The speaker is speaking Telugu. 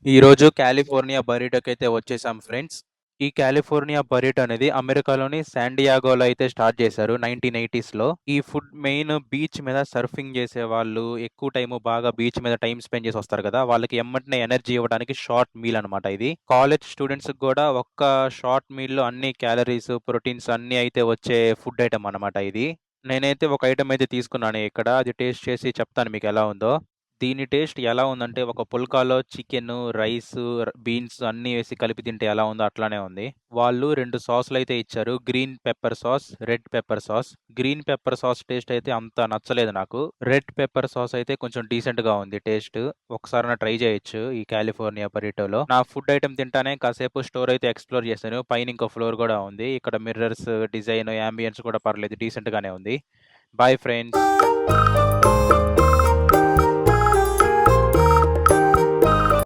ఈరోజు కాలిఫోర్నియా బర్రిటోకైతే వచ్చేసాం ఫ్రెండ్స్. ఈ కాలిఫోర్నియా బర్రిటో అనేది అమెరికాలోని శాన్ డియాగోలో అయితే స్టార్ట్ చేశారు 1980స్‌లో. ఈ ఫుడ్ మెయిన్ బీచ్ మీద సర్ఫింగ్ చేసేవాళ్ళు, ఎక్కువ టైము బాగా బీచ్ మీద టైమ్ స్పెండ్ చేసి వస్తారు కదా! వాళ్ళకి ఎమ్మటనే ఎనర్జీ ఇవ్వడానికి షార్ట్ మీల్ అనమాట ఇది. కాలేజ్ స్టూడెంట్స్‌కి గూడా ఒక్క షార్ట్ మీల్‌లో అన్ని క్యాలరీస్, ప్రోటీన్స్ అన్నీ అయితే వచ్చే ఫుడ్ ఐటెమ్ అనమాట ఇది. నేనైతే ఒక ఐటెమ్ అయితే తీసుకున్నాను ఇక్కడ. అది టేస్ట్ చేసి చెప్తాను మీకెలా ఉందో. దీని టేస్ట్ ఎలా ఉందంటే, ఒక పుల్కాలో చికెను, రైసు, బీన్స్ అన్నీ వేసి కలిపి తింటే ఎలా ఉందో అట్లానే ఉంది. వాళ్ళు 2 సాసులైతే ఇచ్చారు. Green pepper sauce, red pepper sauce. Green pepper sauce taste అయితే అంత నచ్చలేదు నాకు. రెడ్ పెప్పర్ సాస్ అయితే కొంచెం డీసెంట్‌గా ఉంది టేస్ట్. ఒకసారన్నా ట్రై చేయొచ్చు ఈ కాలిఫోర్నియా బర్రిటోలో. నా ఫుడ్ ఐటెమ్ తింటానే కాసేపు స్టోర్ అయితే ఎక్స్‌ప్లోర్ చేశాను. పైన ఇంకో ఫ్లోర్ గూడా ఉంది. ఇక్కడ మిర్రర్స్, డిజైన్, యాంబియన్స్ కూడా పర్లేదు డీసెంట్‌గానే ఉంది. Boy friends.